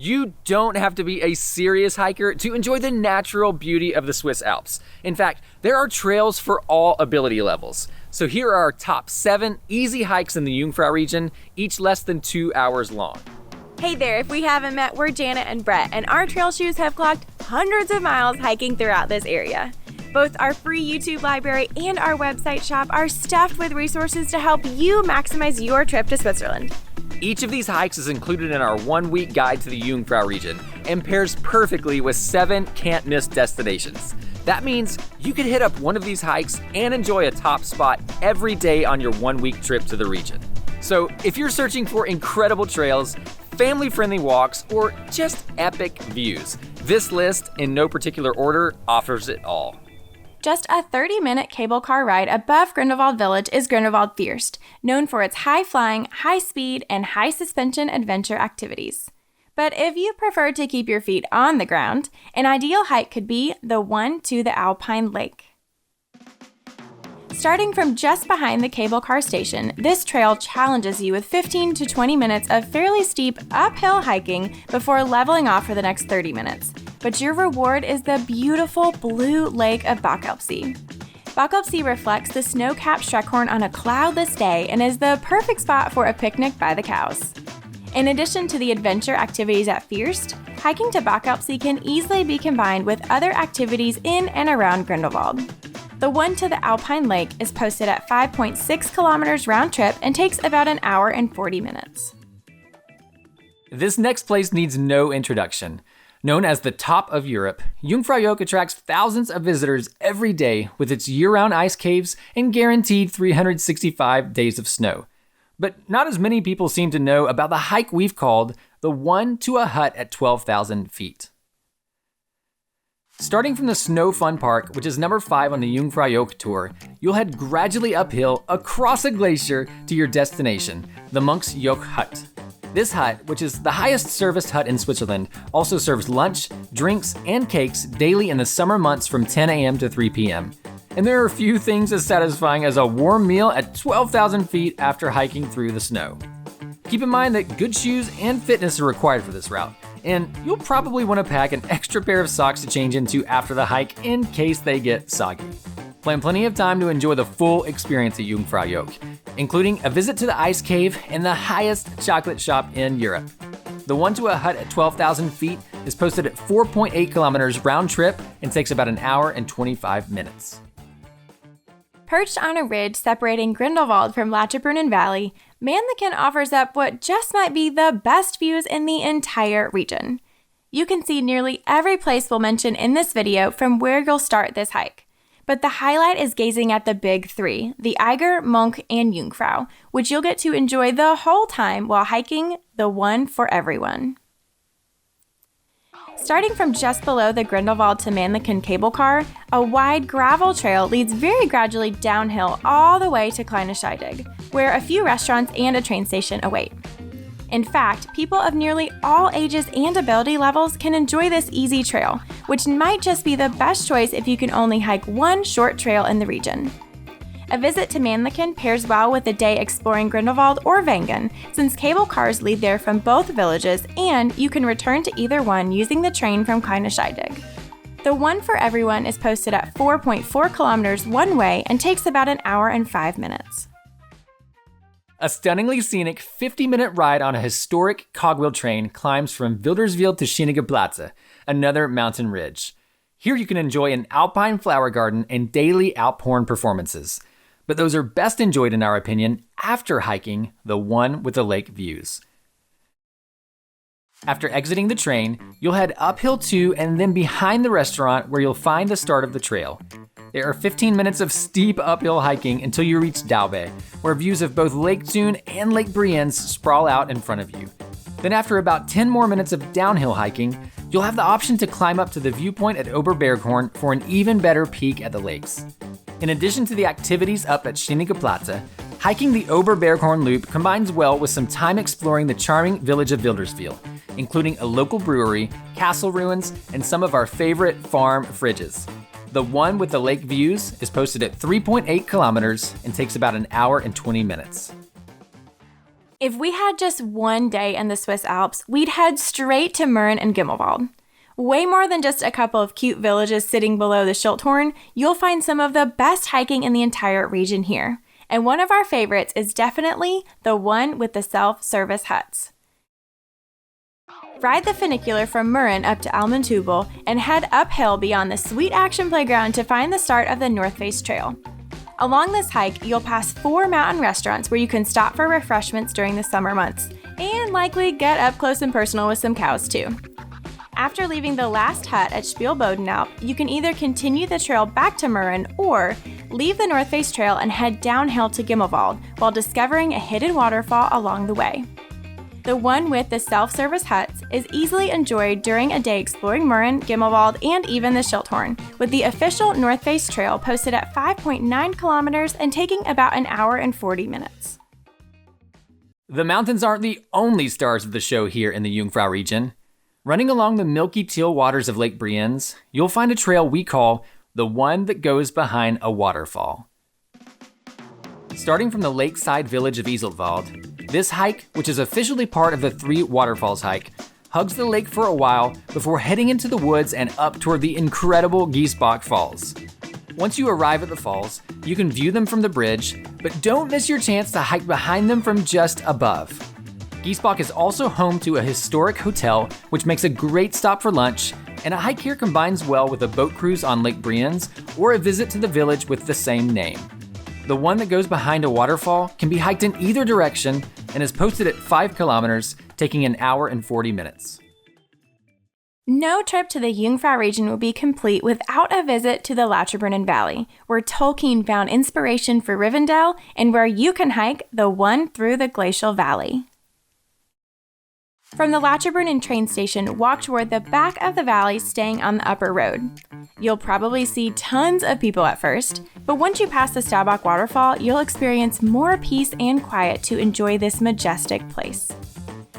You don't have to be a serious hiker to enjoy the natural beauty of the Swiss Alps. In fact, there are trails for all ability levels. So here are our top 7 easy hikes in the Jungfrau region, each less than 2 hours long. Hey there, if we haven't met, we're Janet and Brett, and our trail shoes have clocked hundreds of miles hiking throughout this area. Both our free YouTube library and our website shop are stuffed with resources to help you maximize your trip to Switzerland. Each of these hikes is included in our 1-week guide to the Jungfrau region and pairs perfectly with 7 can't-miss destinations. That means you could hit up one of these hikes and enjoy a top spot every day on your 1-week trip to the region. So if you're searching for incredible trails, family-friendly walks, or just epic views, this list, in no particular order, offers it all. Just a 30-minute cable car ride above Grindelwald village is Grindelwald Fürst, known for its high-flying, high-speed, and high-suspension adventure activities. But if you prefer to keep your feet on the ground, an ideal hike could be the one to the Alpine lake. Starting from just behind the cable car station, this trail challenges you with 15 to 20 minutes of fairly steep uphill hiking before leveling off for the next 30 minutes. But your reward is the beautiful blue lake of Bachelpsee. Bachelpsee reflects the snow-capped Streckhorn on a cloudless day and is the perfect spot for a picnic by the cows. In addition to the adventure activities at Fürst, hiking to Bachelpsee can easily be combined with other activities in and around Grindelwald. The one to the Alpine lake is posted at 5.6 kilometers round trip and takes about an hour and 40 minutes. This next place needs no introduction. Known as the top of Europe, Jungfrau Joch attracts thousands of visitors every day with its year-round ice caves and guaranteed 365 days of snow. But not as many people seem to know about the hike we've called the one to a hut at 12,000 feet. Starting from the Snow Fun Park, which is number 5 on the Jungfrau Joch tour, you'll head gradually uphill across a glacier to your destination, the Monk's Joch Hut. This hut, which is the highest serviced hut in Switzerland, also serves lunch, drinks, and cakes daily in the summer months from 10 a.m. to 3 p.m. And there are few things as satisfying as a warm meal at 12,000 feet after hiking through the snow. Keep in mind that good shoes and fitness are required for this route, and you'll probably want to pack an extra pair of socks to change into after the hike in case they get soggy. Plan plenty of time to enjoy the full experience at Jungfrau Joch, including a visit to the ice cave and the highest chocolate shop in Europe. The one to a hut at 12,000 feet is posted at 4.8 kilometers round trip and takes about an hour and 25 minutes. Perched on a ridge separating Grindelwald from Lauterbrunnen Valley, Mannlichen offers up what just might be the best views in the entire region. You can see nearly every place we'll mention in this video from where you'll start this hike. But the highlight is gazing at the big 3, the Eiger, Monk, and Jungfrau, which you'll get to enjoy the whole time while hiking the one for everyone. Starting from just below the Grindelwald to Mannlichen cable car, a wide gravel trail leads very gradually downhill all the way to Kleine Scheidegg, where a few restaurants and a train station await. In fact, people of nearly all ages and ability levels can enjoy this easy trail, which might just be the best choice if you can only hike one short trail in the region. A visit to Mannlichen pairs well with a day exploring Grindelwald or Wengen, since cable cars lead there from both villages and you can return to either one using the train from Kleine Scheidegg. The one for everyone is posted at 4.4 kilometers one way and takes about an hour and 5 minutes. A stunningly scenic 50-minute ride on a historic cogwheel train climbs from Wilderswil to Schienige Platze, another mountain ridge. Here you can enjoy an alpine flower garden and daily Alphorn performances. But those are best enjoyed, in our opinion, after hiking the one with the lake views. After exiting the train, you'll head uphill to and then behind the restaurant where you'll find the start of the trail. There are 15 minutes of steep uphill hiking until you reach Daube, where views of both Lake Thun and Lake Brienz sprawl out in front of you. Then after about 10 more minutes of downhill hiking, you'll have the option to climb up to the viewpoint at Oberberghorn for an even better peek at the lakes. In addition to the activities up at Schienige Platze, hiking the Oberberghorn Loop combines well with some time exploring the charming village of Wilderswil, including a local brewery, castle ruins, and some of our favorite farm fridges. The one with the lake views is posted at 3.8 kilometers and takes about an hour and 20 minutes. If we had just one day in the Swiss Alps, we'd head straight to Mürren and Grindelwald. Way more than just a couple of cute villages sitting below the Schilthorn, you'll find some of the best hiking in the entire region here. And one of our favorites is definitely the one with the self-service huts. Ride the funicular from Mürren up to Almantubel and head uphill beyond the Sweet Action Playground to find the start of the North Face Trail. Along this hike, you'll pass 4 mountain restaurants where you can stop for refreshments during the summer months, and likely get up close and personal with some cows too. After leaving the last hut at Spielbodenalp, you can either continue the trail back to Mürren or leave the North Face Trail and head downhill to Grindelwald while discovering a hidden waterfall along the way. The one with the self-service huts is easily enjoyed during a day exploring Mürren, Grindelwald, and even the Schilthorn, with the official North Face Trail posted at 5.9 kilometers and taking about an hour and 40 minutes. The mountains aren't the only stars of the show here in the Jungfrau region. Running along the milky teal waters of Lake Brienz, you'll find a trail we call the one that goes behind a waterfall. Starting from the lakeside village of Iseltwald, this hike, which is officially part of the 3 Waterfalls hike, hugs the lake for a while before heading into the woods and up toward the incredible Giesbach Falls. Once you arrive at the falls, you can view them from the bridge, but don't miss your chance to hike behind them from just above. Giesbach is also home to a historic hotel, which makes a great stop for lunch, and a hike here combines well with a boat cruise on Lake Brienz or a visit to the village with the same name. The one that goes behind a waterfall can be hiked in either direction and is posted at 5 kilometers, taking an hour and 40 minutes. No trip to the Jungfrau region will be complete without a visit to the Lauterbrunnen Valley, where Tolkien found inspiration for Rivendell and where you can hike the one through the Glacial Valley. From the Lauterbrunnen train station, walk toward the back of the valley, staying on the upper road. You'll probably see tons of people at first, but once you pass the Staubach waterfall, you'll experience more peace and quiet to enjoy this majestic place.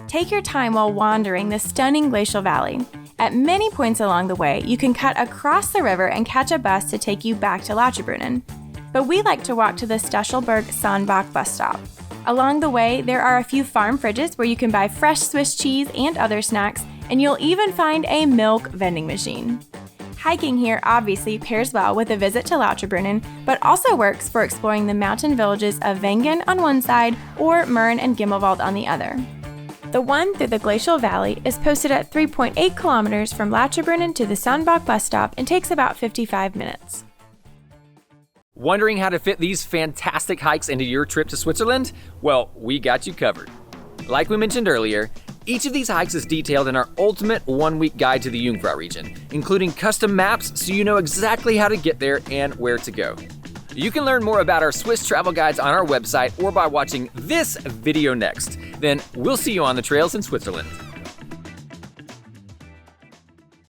Take your time while wandering the stunning Glacial Valley. At many points along the way, you can cut across the river and catch a bus to take you back to Lauterbrunnen. But we like to walk to the Stachelberg-Sandbach bus stop. Along the way, there are a few farm fridges where you can buy fresh Swiss cheese and other snacks, and you'll even find a milk vending machine. Hiking here obviously pairs well with a visit to Lauterbrunnen, but also works for exploring the mountain villages of Wengen on one side or Mürren and Grindelwald on the other. The one through the Glacial Valley is posted at 3.8 kilometers from Lauterbrunnen to the Sandbach bus stop and takes about 55 minutes. Wondering how to fit these fantastic hikes into your trip to Switzerland? Well, we got you covered. Like we mentioned earlier, each of these hikes is detailed in our ultimate one-week guide to the Jungfrau region, including custom maps so you know exactly how to get there and where to go. You can learn more about our Swiss travel guides on our website or by watching this video next. Then we'll see you on the trails in Switzerland.